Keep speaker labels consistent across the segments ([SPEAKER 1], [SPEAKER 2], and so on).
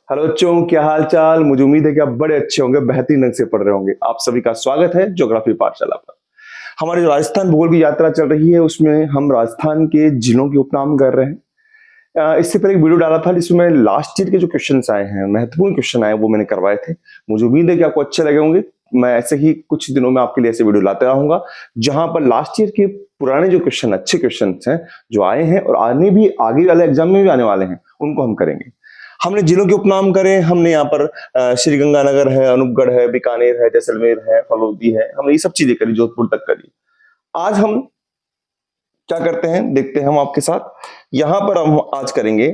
[SPEAKER 1] Hello बच्चों, क्या हाल चाल। मुझे उम्मीद है कि आप बड़े अच्छे होंगे, बेहतरीन ढंग से पढ़ रहे होंगे। आप सभी का स्वागत है ज्योग्राफी पाठशाला पर। हमारी जो राजस्थान भूगोल की यात्रा चल रही है उसमें हम राजस्थान के जिलों के उपनाम कर रहे हैं। इससे पहले एक वीडियो डाला था जिसमें लास्ट ईयर के जो क्वेश्चन आए हैं, महत्वपूर्ण क्वेश्चन आए, वो मैंने करवाए थे। मुझे उम्मीद है कि आपको अच्छे लगे होंगे। मैं ऐसे ही कुछ दिनों में आपके लिए ऐसे वीडियो लाते रहूंगा जहां पर लास्ट ईयर के पुराने जो क्वेश्चन, अच्छे क्वेश्चन हैं जो आए हैं और आगे वाले एग्जाम में भी आने वाले हैं, उनको हम करेंगे। हमने जिलों के उपनाम करे। हमने यहाँ पर श्री गंगानगर है, अनूपगढ़ है, बीकानेर है, जैसलमेर है, फलोदी है, हमने ये सब चीजें करी, जोधपुर तक करी। आज हम क्या करते हैं देखते हैं हम आपके साथ। यहां पर हम आज करेंगे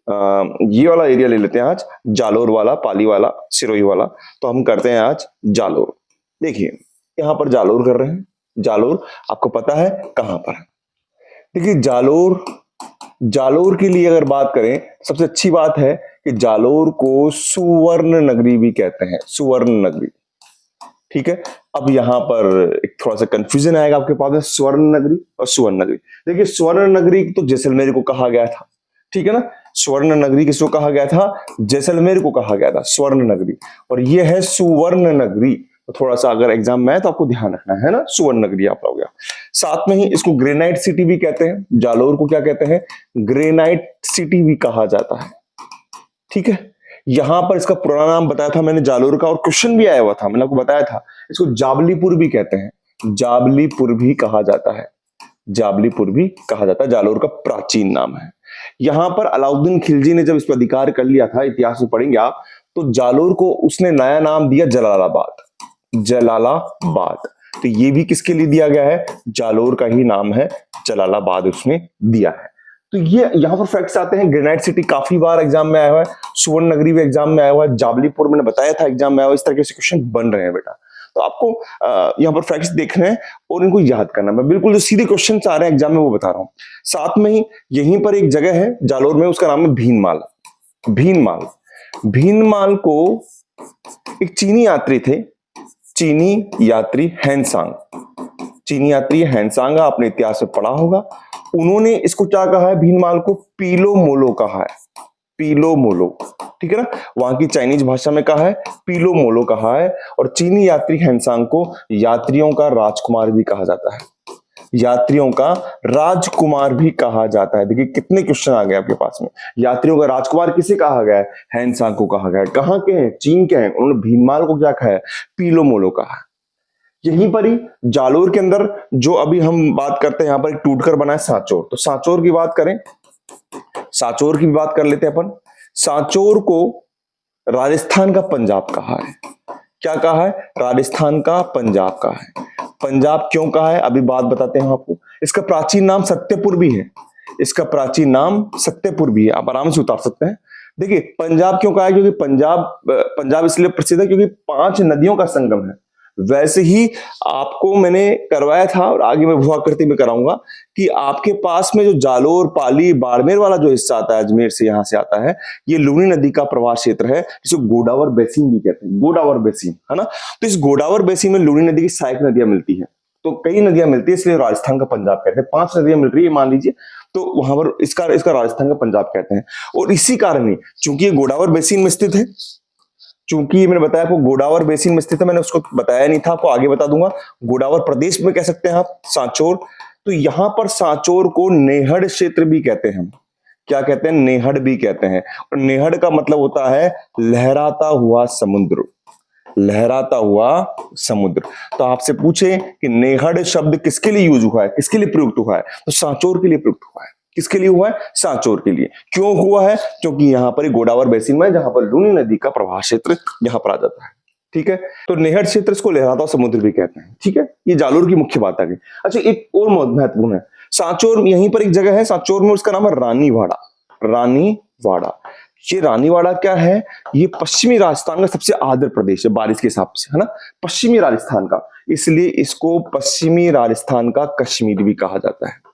[SPEAKER 1] ये वाला एरिया ले लेते हैं आज, जालोर वाला, पाली वाला, सिरोही वाला। तो हम करते हैं आज जालोर। देखिए यहाँ पर जालोर कर रहे हैं। जालोर आपको पता है कहां पर है। देखिए जालोर, जालोर के लिए अगर बात करें, सबसे अच्छी बात है कि जालोर को सुवर्ण नगरी भी कहते हैं, सुवर्ण नगरी। ठीक है। अब यहाँ पर एक थोड़ा सा कंफ्यूजन आएगा आपके पास में, स्वर्ण नगरी और सुवर्ण नगरी। देखिए स्वर्ण नगरी तो जैसलमेर को कहा गया था, ठीक है ना। स्वर्ण नगरी किसको कहा गया था? जैसलमेर को कहा गया था स्वर्ण नगरी। और ये है सुवर्ण नगरी। तो थोड़ा सा अगर एग्जाम में है तो आपको ध्यान रखना है ना, सुवर्ण नगरी आप हो गया। साथ में ही इसको ग्रेनाइट सिटी भी कहते हैं। जालोर को क्या कहते हैं? ग्रेनाइट सिटी भी कहा जाता है। ठीक है। यहां पर इसका पुराना नाम बताया था मैंने जालोर का, और क्वेश्चन भी आया हुआ था, मैंने आपको बताया था। इसको जाबलीपुर भी कहते हैं, जाबलीपुर भी कहा जाता है, जाबलीपुर भी कहा जाता है। जालोर का प्राचीन नाम है। यहां पर अलाउद्दीन खिलजी ने जब इस पर अधिकार कर लिया था, इतिहास में पढ़ेंगे आप, तो जालोर को उसने नया नाम दिया जलालाबाद, जलालाबाद। तो ये भी किसके लिए दिया गया है? जालोर का ही नाम है, जलालाबाद उसने दिया है। तो ये यहां पर फैक्ट्स आते हैं। ग्रेनाइट सिटी काफी बार एग्जाम में आया हुआ है, सुवर्ण नगरी भी एग्जाम में आया हुआ है, जाबलीपुर मैंने बताया था एग्जाम में आया हुआ। इस तरह के क्वेश्चन बन रहे हैं बेटा। तो आपको यहाँ पर फैक्ट्स देखने हैं और इनको याद करना। मैं बिल्कुल जो सीधे क्वेश्चन आ रहे हैं एग्जाम में वो बता रहा हूँ। साथ में ही यहीं पर एक जगह है जालोर में, उसका नाम है भीनमाल। भीनमाल, भीनमाल को एक चीनी यात्री थे, चीनी यात्री हैंसांग, चीनी यात्री हैंसांग, आपने इतिहास में पढ़ा होगा। उन्होंने इसको क्या कहा है? भीनमाल को पीलो मोलो कहा है, पीलो मोलो। ठीक है ना। वहां की चाइनीज भाषा में कहा है, पीलो मोलो कहा है। और चीनी यात्री हैंसांग को यात्रियों का राजकुमार भी कहा जाता है, यात्रियों का राजकुमार भी कहा जाता है। देखिए कितने क्वेश्चन आ गए आपके पास में। यात्रियों का राजकुमार किसे कहा गया है? हैंसांग को कहा गया है। कहां के हैं? चीन के हैं। उन्होंने भीनमाल को क्या कहा है? पीलो मोलो कहा है। यहीं पर ही जालोर के अंदर जो अभी हम बात करते हैं, यहां पर एक टूटकर बना है सांचौर। तो सांचौर की बात करें, सांचौर की भी बात कर लेते हैं अपन। सांचौर को राजस्थान का पंजाब कहा है। क्या कहा है? राजस्थान का पंजाब कहा है। पंजाब क्यों कहा है अभी बात बताते हैं आपको। इसका प्राचीन नाम सत्यपुर भी है, इसका प्राचीन नाम सत्यपुर भी है, आप आराम से उतार सकते हैं। देखिए पंजाब क्यों कहा है? क्योंकि पंजाब इसलिए प्रसिद्ध है क्योंकि 5 नदियों का संगम है। वैसे ही आपको मैंने करवाया था और आगे मैं भुआ करती में कराऊंगा कि आपके पास में जो जालोर, पाली, बाड़मेर वाला जो हिस्सा आता है, अजमेर से यहां से आता है, ये लूनी नदी का प्रवाह क्षेत्र है, जिसे गोदावर बेसिन भी कहते हैं, गोदावर बेसिन, है ना। तो इस गोदावर बेसिन में लूनी नदी की सहायक नदियां मिलती है। तो कई नदियां मिलती है, इसलिए राजस्थान का पंजाब कहते हैं। 5 नदियां मिल रही है मान लीजिए, तो वहां पर इसका राजस्थान का पंजाब कहते हैं। और इसी कारण ही, चूंकि ये गोदावर बेसिन में स्थित है, चूंकि मैंने बताया आपको गोदावर बेसिन में स्थित है, मैंने उसको बताया नहीं था, आपको आगे बता दूंगा। गोदावर प्रदेश में कह सकते हैं आप सांचौर। तो यहां पर सांचौर को नेहड़ क्षेत्र भी कहते हैं हम। क्या कहते हैं? नेहड़ भी कहते हैं। और नेहड़ का मतलब होता है लहराता हुआ समुद्र, लहराता हुआ समुद्र। तो आपसे पूछे कि नेहड़ शब्द किसके लिए यूज हुआ है, किसके लिए प्रयुक्त हुआ है, तो सांचौर के लिए प्रयुक्त हुआ है। किसके लिए हुआ है? सांचौर के लिए। क्यों हुआ है? क्योंकि यहां पर गोदावर बेसिन में, जहां पर लूनी नदी का प्रवाह क्षेत्र यहां पर आ जाता है। ठीक है। तो नेहड़ क्षेत्र इसको लहराता समुद्र भी कहते हैं। ठीक है, ये जालोर की मुख्य बात आ गई। अच्छा, एक और महत्वपूर्ण है, सांचौर यहीं पर एक जगह है सांचौर में, उसका नाम है रानीवाड़ा। रानीवाड़ा, ये रानीवाड़ा क्या है? ये पश्चिमी राजस्थान का सबसे आर्द्र प्रदेश है बारिश के हिसाब से, है ना, पश्चिमी राजस्थान का। इसलिए इसको पश्चिमी राजस्थान का कश्मीर भी कहा जाता है।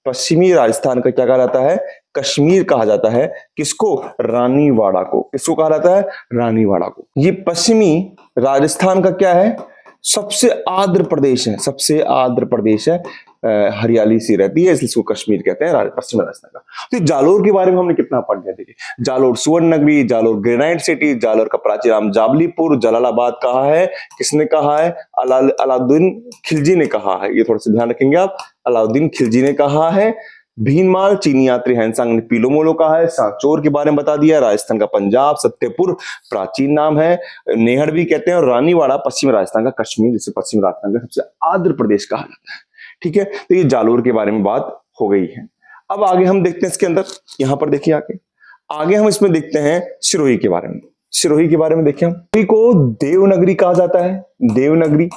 [SPEAKER 1] पश्चिमी राजस्थान का क्या कहा जाता है? कश्मीर कहा जाता है। किसको? रानीवाड़ा को। किसको कहा जाता है? रानीवाड़ा को। ये पश्चिमी राजस्थान का क्या है? सबसे आर्द्र प्रदेश है, सबसे आर्द्र प्रदेश है। हरियाली सी रहती है, इसलिए इसको कश्मीर कहते हैं, पश्चिम राजस्थान का। तो जालोर के बारे में हमने कितना पढ़ लिया, देखिए जालोर सुवर्ण नगरी, जालोर ग्रेनाइट सिटी, जालोर का प्राचीन नाम जाबलीपुर, जलालाबाद कहा है, किसने कहा है, अलाउद्दीन खिलजी ने कहा है, ये थोड़ा सा ध्यान रखेंगे आप, अलाउद्दीन खिलजी ने कहा है। भीनमाल चीनी यात्री हैंसांग ने पीलो मोलो कहा है। सांचौर के बारे में बता दिया, राजस्थान का पंजाब, सत्यपुर प्राचीन नाम है, नेहड़ भी कहते हैं, और रानीवाड़ा पश्चिम राजस्थान का कश्मीर, जिसे पश्चिम राजस्थान का सबसे आर्द्र प्रदेश कहा जाता है। ठीक है, तो ये जालोर के बारे में बात हो गई है। अब आगे हम देखते हैं इसके अंदर, यहां पर देखिए आगे हम इसमें देखते हैं सिरोही के बारे में। सिरोही के बारे में देखिए, हम सिरोही को देवनगरी कहा जाता है, देवनगरी,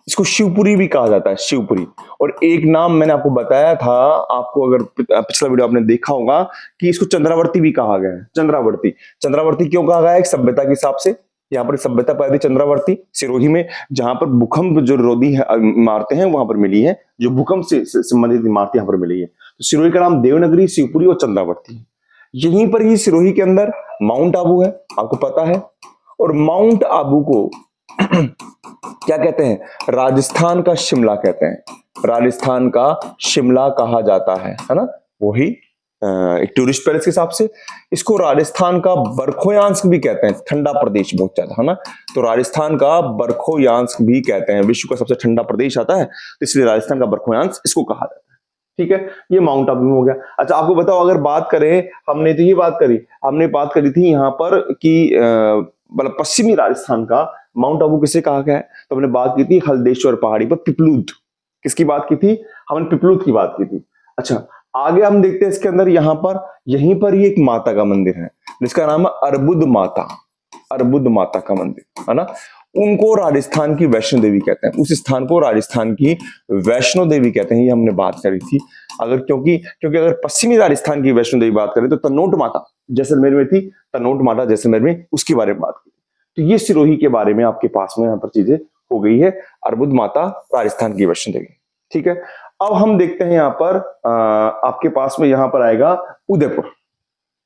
[SPEAKER 1] इसको शिवपुरी भी कहा जाता है, शिवपुरी। और एक नाम मैंने आपको बताया था, आपको अगर पिछला वीडियो आपने देखा होगा, कि इसको चंद्रावर्ती भी कहा गया है। चंद्रावर्ती, चंद्रावर्ती क्यों कहा गया है? एक सभ्यता के हिसाब से यहाँ पर सभ्यता पैदा चंद्रावर्ती सिरोही में, जहां पर भूकंप जो रोधी इमारतें हैं वहां पर मिली है, जो भूकंप से संबंधित इमारतें यहाँ पर मिली है। तो सिरोही का नाम देवनगरी, शिवपुरी और चंद्रावर्ती है। यहीं पर ही सिरोही के अंदर माउंट आबू है, आपको पता है। और माउंट आबू को क्या कहते हैं? राजस्थान का शिमला कहते हैं, राजस्थान का शिमला कहा जाता है ना। वही एक टूरिस्ट पैलेस के हिसाब से इसको राजस्थान का बरखोयांस्क भी कहते हैं, ठंडा प्रदेश बहुत ज्यादा है ना, तो राजस्थान का बरखोयांस्क भी कहते हैं, विश्व का सबसे ठंडा प्रदेश आता है, तो इसलिए राजस्थान का बरखोयांस्क इसको कहा जाता है। ठीक है, ये माउंट आबू हो गया। अच्छा, आपको बताओ, अगर बात करें, हमने तो ये बात करी थी यहाँ पर कि मतलब पश्चिमी राजस्थान का माउंट आबू किसे कहा गया है, तो हमने बात की थी हल्देश्वर पहाड़ी पर पिपलूद, किसकी बात की थी? हमने पिपलूद की बात की थी। अच्छा, आगे हम देखते हैं इसके अंदर, यहीं पर ही एक माता का मंदिर है जिसका नाम है अर्बुद माता, अर्बुद माता का मंदिर है ना। उनको राजस्थान की वैष्णो देवी कहते हैं, उस स्थान को राजस्थान की वैष्णो देवी कहते हैं, ये हमने बात करी थी। अगर क्योंकि अगर पश्चिमी राजस्थान की वैष्णो देवी बात करें तो तनोट माता जैसलमेर में थी, तनोट माता जैसलमेर में, उसके बारे में बात की। तो ये सिरोही के बारे में आपके पास में यहाँ पर चीजें हो गई है, अर्बुद माता राजस्थान की वैष्णो देवी। ठीक है, अब हम देखते हैं यहाँ पर आपके पास में यहाँ पर आएगा उदयपुर।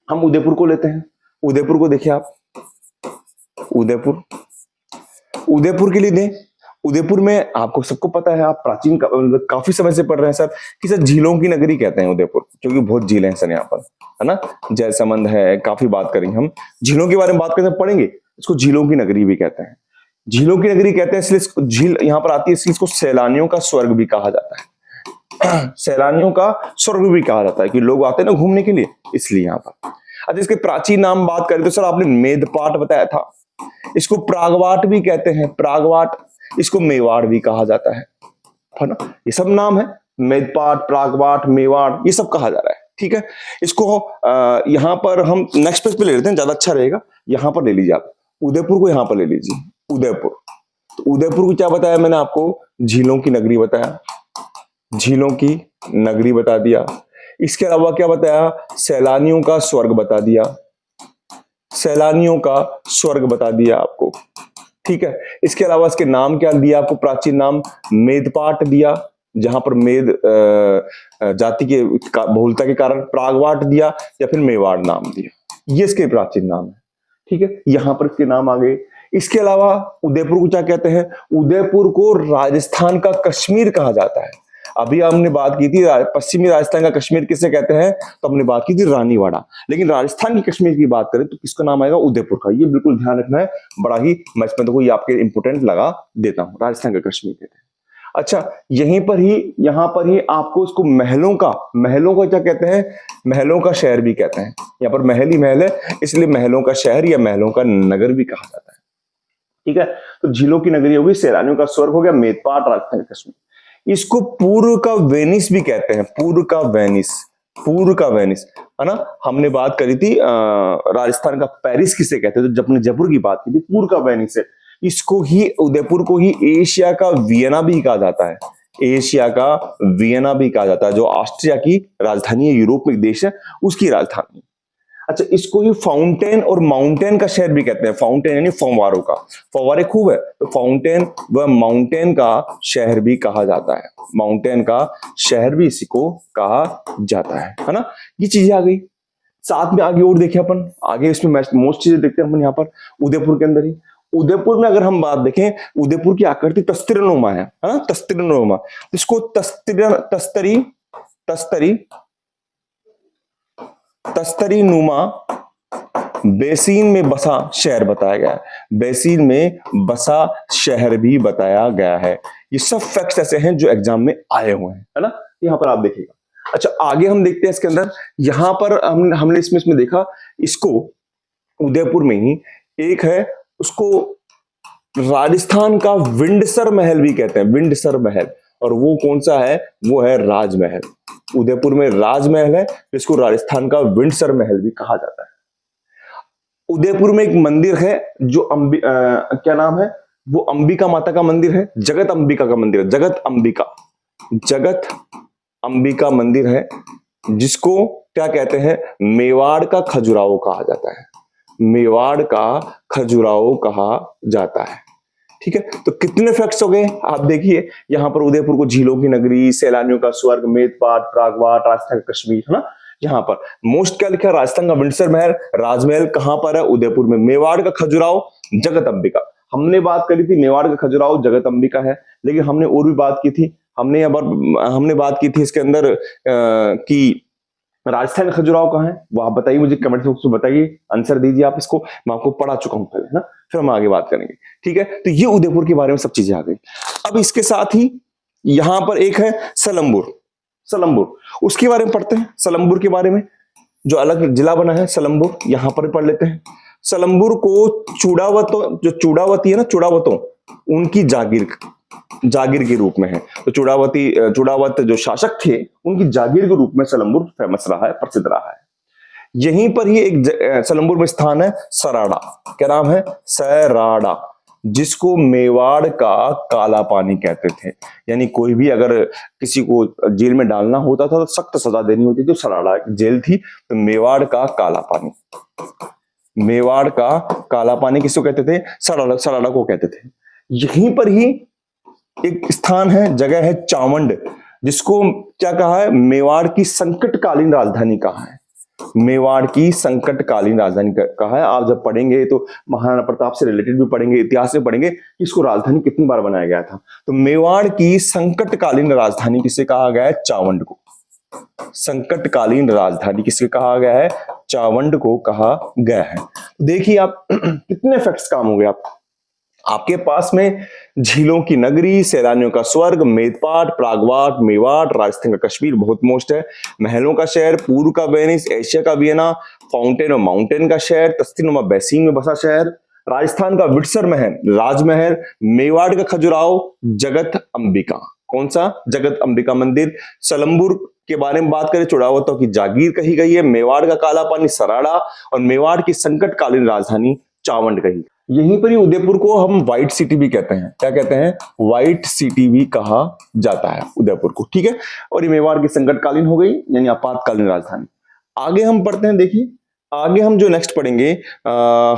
[SPEAKER 1] हम उदयपुर को लेते हैं, उदयपुर को देखिए आप, उदयपुर के लिए दें, उदयपुर में आपको सबको पता है, आप प्राचीन काफी समय से पढ़ रहे हैं सर, कि सर झीलों की नगरी कहते हैं उदयपुर, क्योंकि बहुत झीलें हैं सर यहाँ पर है ना, जयसमंद है, काफी बात करेंगे हम झीलों के बारे में, बात करते पढ़ेंगे, इसको झीलों की नगरी भी कहते हैं, झीलों की नगरी कहते हैं, इसलिए झील यहाँ पर आती है, इसलिए इसको सैलानियों का स्वर्ग भी कहा जाता है, सैलानियों का स्वर्ग भी कहा जाता है, कि लोग आते हैं ना घूमने के लिए, इसलिए यहाँ पर। अच्छा, इसके प्राचीन नाम बात करें तो सर आपने मेदपाट बताया था, इसको प्रागवाट भी कहते हैं, प्रागवाट, इसको मेवाड़ भी कहा जाता है ना, ये सब नाम है, मेदपाट, प्रागवाट, मेवाड़, ये सब कहा जा रहा है। ठीक है, इसको यहां पर हम नेक्स्ट पेज पे ले लेते हैं, ज्यादा अच्छा रहेगा, यहां पर ले लीजिए आप, उदयपुर को यहां पर ले लीजिए, उदयपुर। तो उदयपुर को क्या बताया मैंने आपको? झीलों की नगरी बताया, झीलों की नगरी बता दिया। इसके अलावा क्या बताया? सैलानियों का स्वर्ग बता दिया, सैलानियों का स्वर्ग बता दिया आपको। ठीक है, इसके अलावा इसके नाम क्या दिया आपको? प्राचीन नाम मेदपाट दिया, जहां पर मेद जाति के बहुलता के कारण, प्रागवाट दिया, या फिर मेवाड़ नाम दिया, ये इसके प्राचीन नाम है। ठीक है, यहां पर इसके नाम आ गए। इसके अलावा उदयपुर को क्या कहते हैं? उदयपुर को राजस्थान का कश्मीर कहा जाता है। अभी हमने बात की थी पश्चिमी राजस्थान का कश्मीर किसे कहते हैं, तो हमने बात की थी रानीवाड़ा, लेकिन राजस्थान की कश्मीर की बात करें तो किसका नाम आएगा? उदयपुर का। ये बिल्कुल ध्यान रखना है, बड़ा ही मैं इसमें तो कोई आपके इंपोर्टेंट लगा देता हूं, राजस्थान का कश्मीर कहते हैं। अच्छा, यहीं पर ही, यहां पर ही आपको इसको महलों का क्या कहते हैं? महलों का शहर भी कहते हैं, यहाँ पर महल ही महल है, इसलिए महलों का शहर या महलों का नगर भी कहा जाता है। ठीक है, तो झीलों की नगरी होगी, सैलानियों का स्वर्ग हो गया मेदपाट, राजस्थान का कश्मीर। इसको पूर्व का वेनिस भी कहते हैं, पूर्व का वेनिस, पूर्व का वेनिस है ना। हमने बात करी थी राजस्थान का पेरिस किसे कहते हैं, तो जब हमने जयपुर की बात की थी, पूर्व का वेनिस है। इसको ही, उदयपुर को ही एशिया का वियना भी कहा जाता है, एशिया का वियना भी कहा जाता है, जो ऑस्ट्रिया की राजधानी है, यूरोप में एक देश है, उसकी राजधानी। अच्छा, इसको ही फाउंटेन और माउंटेन का शहर भी कहते हैं, फाउंटेन यानी फव्वारों का, फव्वारे खूब है तो फाउंटेन व माउंटेन का शहर भी कहा जाता है, माउंटेन का शहर भी इसी को कहा जाता है ना। ये चीजें आ गई। साथ में आगे और देखिए अपन, आगे इसमें मोस्ट चीजें देखते हैं अपन यहाँ पर उदयपुर के अंदर ही। उदयपुर में अगर हम बात देखें, उदयपुर की आकृति तस्तिरनुमा है ना, तस्तिरनुमा। इसको तस्तरी नुमा बेसिन में बसा शहर बताया गया है। बेसिन में बसा शहर भी बताया गया है। ये सब फैक्ट्स ऐसे हैं जो एग्जाम में आए हुए हैं, है ना। यहां पर आप देखिएगा। अच्छा, आगे हम देखते हैं इसके अंदर। यहां पर हमने इसमें देखा, इसको उदयपुर में ही एक है, उसको राजस्थान का विंडसर महल भी कहते हैं, विंडसर महल। और वो कौन सा है? वो है राजमहल। उदयपुर में राजमहल है, जिसको राजस्थान का विंडसर महल भी कहा जाता है। उदयपुर में एक मंदिर है जो क्या नाम है? वो अंबिका माता का मंदिर है, जगत अंबिका का मंदिर है, जगत अंबिका मंदिर है, जिसको क्या कहते हैं? मेवाड़ का खजुराहो कहा जाता है। मेवाड़ का खजुराहो कहा जाता है। ठीक है, तो कितने फैक्ट्स हो गए आप देखिए। यहां पर उदयपुर को झीलों की नगरी, सैलानियों का स्वर्ग, मेदपाट, प्रागवाट, राजस्थान का कश्मीर, है ना। यहाँ पर मोस्ट क्या लिखा है? राजस्थान का विंडसर महल, राजमहल कहां पर है? उदयपुर में। मेवाड़ का खजुराहो, जगत अंबिका। हमने बात करी थी मेवाड़ का खजुराहो जगत अंबिका है, लेकिन हमने और भी बात की थी। हमने बात की थी इसके अंदर कि राजस्थान का खजुराहो कहाँ है, वो आप बताइए मुझे, कमेंट बॉक्स में बताइए, आंसर दीजिए आप इसको। मैं आपको पढ़ा चुका हूं पहले, है ना। फिर हम आगे बात करेंगे। ठीक है, तो ये उदयपुर के बारे में सब चीजें आ गई। अब इसके साथ ही यहां पर एक है सलम्बुर। उसके बारे में पढ़ते हैं। सलम्बुर के बारे में जो अलग जिला बना है सलम्बुर, यहां पर पढ़ लेते हैं। सलम्बुर को चूड़ावती है ना, चूड़ावतों, उनकी जागीर के रूप में है। तो चूड़ावत जो शासक थे, उनकी जागीर के रूप में सलम्बुर फेमस रहा है, प्रसिद्ध रहा है। यहीं पर ही एक सलम्बुर में स्थान है सराड़ा। क्या नाम है? सराड़ा, जिसको मेवाड़ का काला पानी कहते थे। यानी कोई भी अगर किसी को जेल में डालना होता था तो सख्त सजा देनी होती थी। सराड़ा जेल थी, तो मेवाड़ का काला पानी किसको कहते थे? सराड़ा को कहते थे। यहीं पर ही एक स्थान है, जगह है चावंड, जिसको क्या कहा है? मेवाड़ की संकटकालीन राजधानी कहा है। मेवाड़ की संकटकालीन राजधानी कहा है। आप जब पढ़ेंगे तो महाराणा प्रताप से रिलेटेड भी पढ़ेंगे, इतिहास में पढ़ेंगे कि इसको राजधानी कितनी बार बनाया गया था। तो मेवाड़ की संकटकालीन राजधानी किसे कहा गया है? चावंड को। संकटकालीन राजधानी किसे कहा गया है? चावंड को कहा गया है। देखिए आप कितने फैक्ट्स काम हो गए आपके पास में। झीलों की नगरी, सैलानियों का स्वर्ग, मेदपाट, प्रागवाट, मेवाड़, राजस्थान का कश्मीर बहुत मोस्ट है, महलों का शहर, पूर्व का वेनिस, एशिया का वियना, फाउंटेन और माउंटेन का शहर, तस्तीनुमा बेसिन में बसा शहर, राजस्थान का विंडसर महल, राजमहल, मेवाड़ का खजुराहो, जगत अंबिका। कौन सा? जगत अंबिका मंदिर। सलम्बुर के बारे में बात करें, चूड़ावतों की जागीर कही गई है, मेवाड़ का काला पानी सराड़ा, और मेवाड़ की संकटकालीन राजधानी चावंड कही। यहीं पर ही उदयपुर को हम व्हाइट सिटी भी कहते हैं। क्या कहते हैं? व्हाइट सिटी भी कहा जाता है उदयपुर को। ठीक है, और ये मेवाड़ की संकटकालीन हो गई, यानी आपातकालीन राजधानी। आगे हम पढ़ते हैं। देखिए आगे हम जो नेक्स्ट पढ़ेंगे,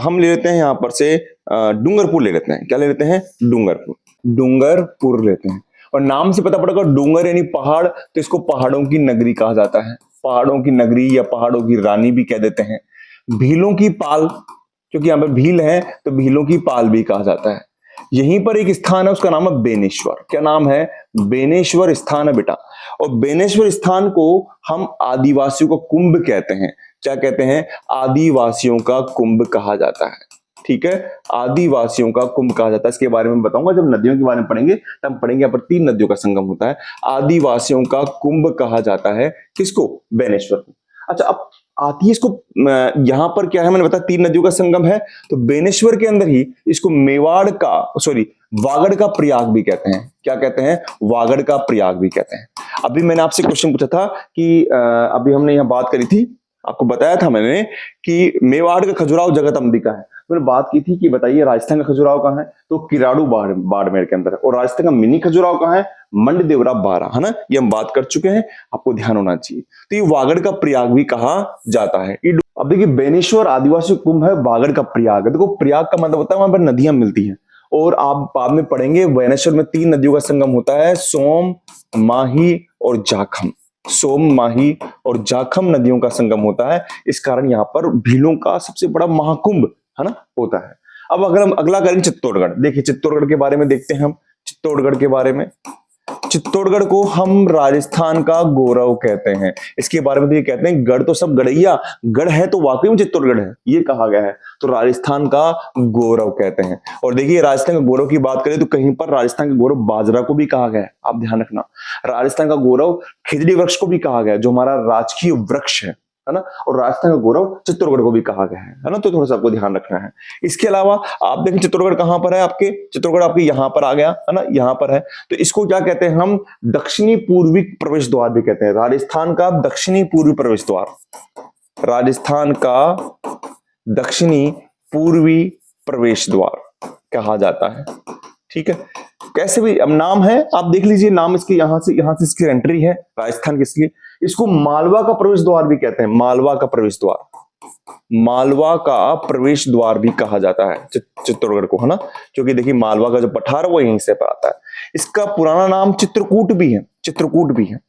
[SPEAKER 1] हम ले लेते हैं यहां पर से डूंगरपुर ले लेते हैं। क्या ले लेते हैं? डूंगरपुर लेते हैं। और नाम से पता पड़ेगा, डूंगर यानी पहाड़, तो इसको पहाड़ों की नगरी कहा जाता है। पहाड़ों की नगरी या पहाड़ों की रानी भी कह देते हैं। भीलों की पाल, क्योंकि यहां पर भील है तो भीलों की पाल भी कहा जाता है। यहीं पर एक स्थान है, उसका नाम है बेनेश्वर। क्या नाम है? बेनेश्वर स्थान है बेटा। और बेनेश्वर स्थान को हम आदिवासियों का कुंभ कहते हैं। क्या कहते हैं? आदिवासियों का कुंभ कहा जाता है। ठीक है, आदिवासियों का कुंभ कहा जाता है। इसके बारे में बताऊंगा जब नदियों के बारे में पढ़ेंगे, तब पढ़ेंगे। यहाँ पर 3 नदियों का संगम होता है। आदिवासियों का कुंभ कहा जाता है किसको? बेनेश्वर को। अच्छा, अब आती है इसको, यहां पर क्या है, मैंने बताया 3 नदियों का संगम है, तो बेनेश्वर के अंदर ही इसको वागड़ का प्रयाग भी कहते हैं। क्या कहते हैं? वागड़ का प्रयाग भी कहते हैं। अभी मैंने आपसे क्वेश्चन पूछा था कि अभी हमने यहां बात करी थी, आपको बताया था मैंने कि मेवाड़ का खजुराहो जगत अंबिका है। मैंने बात की थी कि बताइए राजस्थान का खजुराहो कहाँ है, तो किराड़ू बाड़मेर के अंदर है। और राजस्थान का मिनी खजुराहो कहाँ है? मंडदेवरा बारा, है ना। ये हम बात कर चुके हैं, आपको ध्यान होना चाहिए। तो ये वागड़ का प्रयाग भी कहा जाता है। अब देखिए, बेनेश्वर आदिवासी कुंभ है, वागड़ का प्रयाग है। देखो प्रयाग का मतलब होता है वहां पर नदियां मिलती हैं। और आप बाद में पढ़ेंगे बेनेश्वर में 3 नदियों का संगम होता है, सोम, माही और जाखम। सोम, माही और जाखम नदियों का संगम होता है। इस कारण यहाँ पर भीलों का सबसे बड़ा महाकुंभ, है ना, होता है। अब अगर हम अगला करेंगे चित्तौड़गढ़, देखिए चित्तौड़गढ़ के बारे में देखते हैं हम। चित्तौड़गढ़ के बारे में, चित्तौड़गढ़ को हम राजस्थान का गौरव कहते हैं। इसके बारे में तो ये कहते हैं गढ़ तो सब गढ़ैया, गढ़ है तो वाकई में चित्तौड़गढ़ है, ये कहा गया है। तो राजस्थान का गौरव कहते हैं। और देखिए राजस्थान के गौरव की बात करें तो कहीं पर राजस्थान के गौरव बाजरा को भी कहा गया है, आप ध्यान रखना। राजस्थान का गौरव खिजड़ी वृक्ष को भी कहा गया है, जो हमारा राजकीय वृक्ष है ना। और राजस्थान का गौरव चित्तौड़गढ़ को भी कहा गया है ना। तो थोड़ा सा आपको ध्यान रखना है। इसके अलावा आप देखें चित्तौड़गढ़ कहां पर है आपके, चित्तौड़गढ़ आपके यहां पर आ गया है ना, यहां पर है। तो इसको क्या कहते हैं हम, दक्षिणी पूर्वी प्रवेश द्वार भी कहते हैं। राजस्थान का दक्षिणी पूर्वी प्रवेश द्वार, राजस्थान का दक्षिणी पूर्वी प्रवेश द्वार कहा जाता है। ठीक है, कैसे भी अब नाम है आप देख लीजिए, नाम इसके यहां से इसकी एंट्री है राजस्थान किसकी। इसको मालवा का प्रवेश द्वार भी कहते हैं, मालवा का प्रवेश द्वार, मालवा का प्रवेश द्वार भी कहा जाता है चित्तौड़गढ़ को, है ना। क्योंकि देखिए मालवा का जो पठार वो यहीं से पर आता है। इसका पुराना नाम चित्रकूट भी है, चित्रकूट भी है।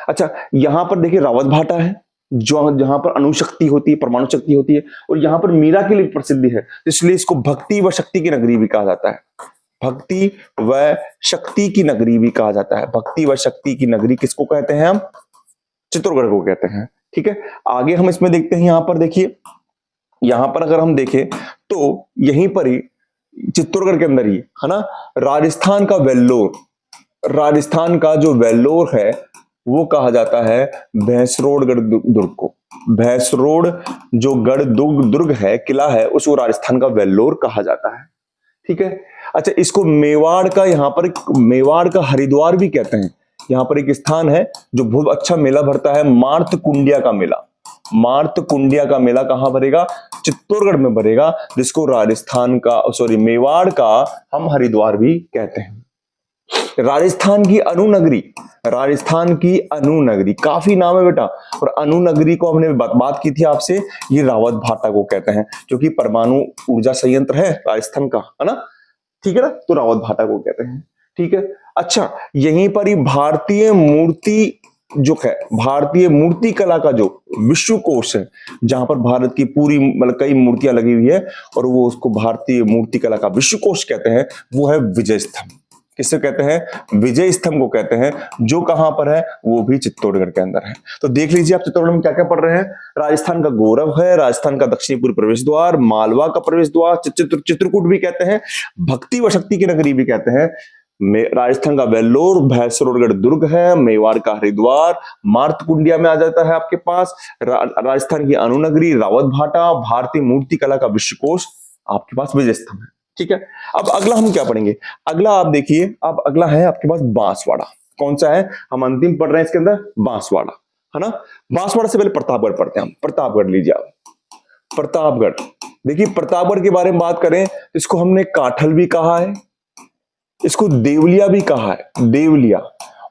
[SPEAKER 1] अच्छा, यहां पर देखिए रावत भाटा है, जो जहां पर अणुशक्ति होती है, परमाणु शक्ति होती है, और यहां पर मीरा के लिए प्रसिद्धि है, इसलिए इसको भक्ति व शक्ति की नगरी भी कहा जाता है। भक्ति व शक्ति की नगरी भी कहा जाता है। भक्ति व शक्ति की नगरी किसको कहते हैं हम, चित्तौड़गढ़ को कहते हैं। ठीक है, आगे हम इसमें देखते हैं। यहां पर देखिए, यहां पर अगर हम देखें तो यहीं पर ही चित्तौड़गढ़ के अंदर ही है ना, राजस्थान का वेल्लोर, राजस्थान का जो वेल्लोर है वो कहा जाता है भैंसरोडगढ़ दुर्ग को। भैंसरोड जो गढ़ दुर्ग है, किला है, उसको राजस्थान का वेल्लोर कहा जाता है। ठीक है, अच्छा इसको मेवाड़ का, यहां पर मेवाड़ का हरिद्वार भी कहते हैं। यहां पर एक स्थान है जो बहुत अच्छा मेला भरता है, मार्त कुंडिया का मेला। मार्त कुंडिया का मेला कहां भरेगा, चित्तौड़गढ़ में भरेगा, जिसको राजस्थान का मेवाड़ का हम हरिद्वार भी कहते हैं। राजस्थान की अनुनगरी, राजस्थान की अनुनगरी, काफी नाम है बेटा। और अनुनगरी को हमने बात की थी आपसे, ये रावत भाटा को कहते हैं, जो कि परमाणु ऊर्जा संयंत्र है राजस्थान का, है ना। ठीक है ना, तो रावत भाटा को कहते हैं। ठीक है, अच्छा यहीं पर ही भारतीय मूर्ति जो है, भारतीय मूर्ति कला का जो विश्व कोश है, जहां पर भारत की पूरी मतलब कई मूर्तियां लगी हुई है, और वो उसको भारतीय मूर्ति कला का विश्व कोश कहते हैं, वो है विजय स्तंभ। किससे कहते हैं, विजय स्तंभ को कहते हैं, जो कहां पर है, वो भी चित्तौड़गढ़ के अंदर है। तो देख लीजिए आप चित्तौड़गढ़ में क्या क्या पढ़ रहे हैं। राजस्थान का गौरव है, राजस्थान का दक्षिणी पूर्व प्रवेश द्वार, मालवा का प्रवेश द्वार, चित्रकूट भी कहते हैं, भक्ति व शक्ति की नगरी भी कहते हैं, राजस्थान का वेल्लोर, भैंसरोडगढ़ दुर्ग है, मेवाड़ का हरिद्वार, मार्त कुंडिया में आ जाता है आपके पास, राजस्थान की अनुनगरी, रावत भाटा, भारतीय मूर्ति कला का विश्वकोश आपके पास विजय स्तंभ है। ठीक है, अब अगला हम क्या पढ़ेंगे, अगला आप देखिए, अब अगला है आपके पास बांसवाड़ा। कौन सा है, हम अंतिम पढ़ रहे हैं इसके अंदर, बांसवाड़ा, है ना। बांसवाड़ा से पहले प्रतापगढ़ पढ़ते हैं हम। प्रतापगढ़ लीजिए आप, प्रतापगढ़ देखिए, प्रतापगढ़ के बारे में बात करें, इसको हमने काठल भी कहा है, इसको देवलिया भी कहा है, देवलिया।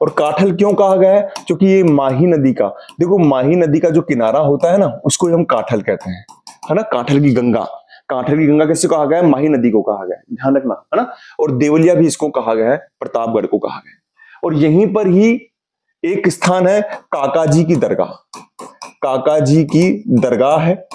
[SPEAKER 1] और काठल क्यों कहा गया है, क्योंकि ये माही नदी का, देखो माही नदी का जो किनारा होता है ना, उसको हम काठल कहते हैं, है ना। काठल की गंगा, काठल की गंगा किससे कहा गया है, माही नदी को कहा गया है, ध्यान रखना, है ना। और देवलिया भी इसको कहा गया है, प्रतापगढ़ को कहा गया है। और यहीं पर ही एक स्थान है काका जी की दरगाह, काका जी की दरगाह है,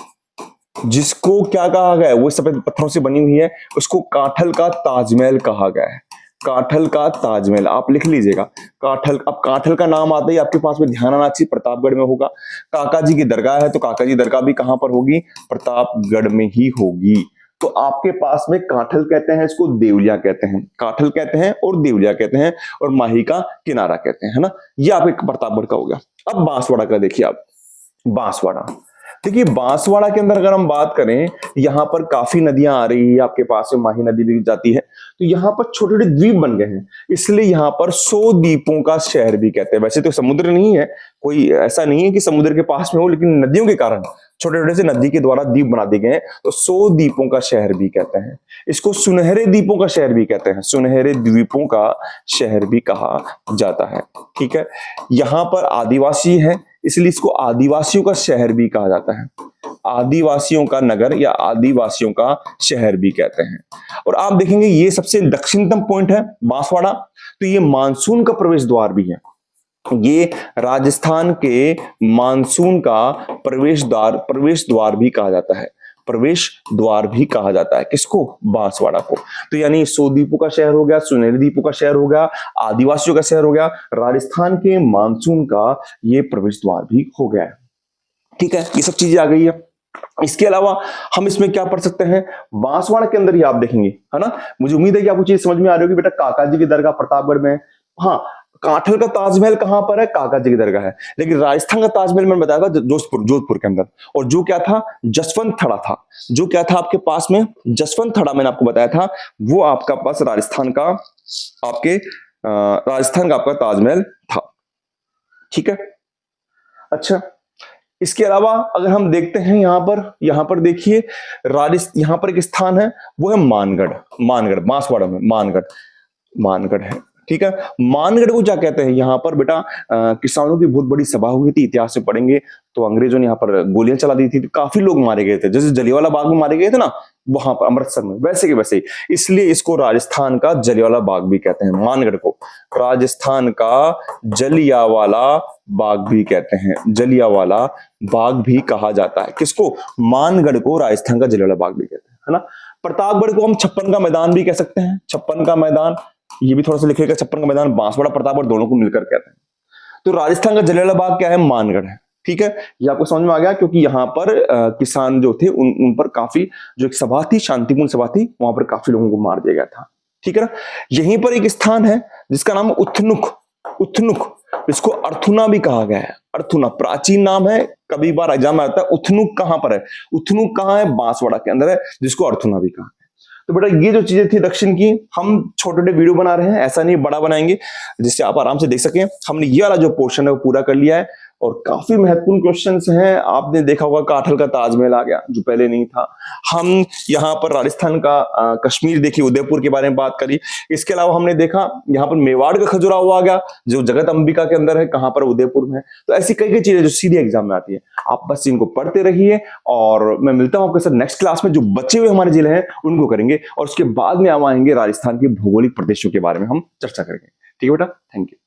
[SPEAKER 1] जिसको क्या कहा गया है, वो सफेद पत्थरों से बनी हुई है, उसको काठल का ताजमहल कहा गया है। काठल का ताजमहल आप लिख लीजिएगा, काठल। अब काठल का नाम आता ही आपके पास में ध्यान आना चाहिए, प्रतापगढ़ में होगा। काका जी की दरगाह है, तो काका जी दरगाह भी कहां पर होगी, प्रतापगढ़ में ही होगी। तो आपके पास में काठल कहते हैं, इसको देवलिया कहते हैं, काठल कहते हैं और देवलिया कहते हैं, और माही का किनारा कहते हैं, है ना। ये आपके प्रतापगढ़ का हो गया। अब बांसवाड़ा का देखिए आप, बांसवाड़ा देखिए, बांसवाड़ा के अंदर अगर हम बात करें, यहां पर काफी नदियां आ रही है, आपके पास में माही नदी भी जाती है, तो यहाँ पर छोटे छोटे द्वीप बन गए हैं, इसलिए यहाँ पर 100 द्वीपों का शहर भी कहते हैं। वैसे तो समुद्र नहीं है, कोई ऐसा नहीं है कि समुद्र के पास में हो, लेकिन नदियों के कारण छोटे छोटे से नदी के द्वारा द्वीप बना दिए गए हैं, तो 100 द्वीपों का शहर भी कहते हैं। इसको सुनहरे द्वीपों का शहर भी कहते हैं, सुनहरे द्वीपों का शहर भी कहा जाता है। ठीक है, यहाँ पर आदिवासी है, इसलिए इसको आदिवासियों का शहर भी कहा जाता है, आदिवासियों का नगर या आदिवासियों का शहर भी कहते हैं। और आप देखेंगे ये सबसे दक्षिणतम पॉइंट है बांसवाड़ा, तो ये मानसून का प्रवेश द्वार भी है, ये राजस्थान के मानसून का प्रवेश द्वार भी कहा जाता है। प्रवेश द्वार भी कहा जाता है। किसको? बांसवाड़ा को। तो यानी 100 द्वीपों का शहर हो गया, सुनहरे द्वीपों का शहर हो गया, आदिवासियों का शहर हो गया, राजस्थान के मानसून का ये प्रवेश द्वार भी हो गया है। ठीक है, ये सब चीजें आ गई है। इसके अलावा हम इसमें क्या पढ़ सकते हैं? बांसवाड़ा के अंदर ही आप देखेंगे, है ना, मुझे उम्मीद है कि आपको चीज समझ में आ रही होगी। बेटा काका जी की दरगाह प्रतापगढ़ में है। हाँ, काठल का ताजमहल कहां पर है? काका जी की दरगाह है। लेकिन राजस्थान का ताजमहल मैंने बताया था जोधपुर के अंदर। और जो क्या था? जसवंत थड़ा था। जो क्या था आपके पास में? जसवंत थड़ा मैंने आपको बताया था, वो आपका पास राजस्थान का आपका ताजमहल था। ठीक है, अच्छा, इसके अलावा अगर हम देखते हैं यहां पर देखिए यहां पर एक स्थान है, वो है मानगढ़ बांसवाड़ा में मानगढ़ है। ठीक है, मानगढ़ को क्या कहते हैं? यहाँ पर बेटा किसानों की बहुत बड़ी सभा हुई थी, इतिहास में पढ़ेंगे तो अंग्रेजों ने यहाँ पर गोलियां चला दी थी, तो काफी लोग मारे गए थे, जैसे जलियांवाला बाग में मारे गए थे ना, वहां पर अमृतसर में, वैसे के वैसे ही। इसलिए इसको राजस्थान का जलियांवाला बाग भी कहते हैं। मानगढ़ को राजस्थान का जलियांवाला बाग भी कहते हैं, जलियांवाला बाग भी कहा जाता है। किसको? मानगढ़ को राजस्थान का जलियांवाला बाग भी कहते हैं, है ना। प्रतापगढ़ को हम छप्पन का मैदान भी कह सकते हैं, छप्पन का मैदान, ये भी थोड़ा सा लिखेगा, छप्पन का मैदान बांसवाड़ा प्रतापगढ़ दोनों को मिलकर कहते हैं। तो राजस्थान का जलियांवाला बाग क्या है? मानगढ़ है। ठीक है, ये आपको समझ में आ गया, क्योंकि यहाँ पर किसान जो थे उन पर काफी, जो एक सभा थी, शांतिपूर्ण सभा थी, वहां पर काफी लोगों को मार दिया गया था। ठीक है ना। यहीं पर एक स्थान है जिसका नाम उथनुक, इसको अर्थुना भी कहा गया है। अर्थुना प्राचीन नाम है, कभी बार एग्जाम में आता है। उथनुक कहां पर है? उथनुक कहां है? बांसवाड़ा के अंदर है, जिसको अर्थुना भी कहा है। तो बेटा ये जो चीजें थी दक्षिण की, हम छोटे छोटे वीडियो बना रहे हैं, ऐसा नहीं बड़ा बनाएंगे जिससे आप आराम से देख सकें। हमने ये वाला जो पोर्शन है वो पूरा कर लिया है, और काफी महत्वपूर्ण क्वेश्चंस हैं। आपने देखा होगा काठल का ताजमहल आ गया, जो पहले नहीं था। हम यहाँ पर राजस्थान का कश्मीर देखिए, उदयपुर के बारे में बात करी। इसके अलावा हमने देखा यहाँ पर मेवाड़ का खजुराहो आ गया, जो जगत अंबिका के अंदर है, कहां पर? उदयपुर में। तो ऐसी कई कई चीजें जो सीधे एग्जाम में आती है, आप बस इनको पढ़ते रहिए। और मैं मिलता हूं आपके साथ नेक्स्ट क्लास में, जो बचे हुए हमारे जिले हैं उनको करेंगे, और उसके बाद में हम आएंगे राजस्थान के भौगोलिक प्रदेशों के बारे में हम चर्चा करेंगे। ठीक है बेटा, थैंक यू।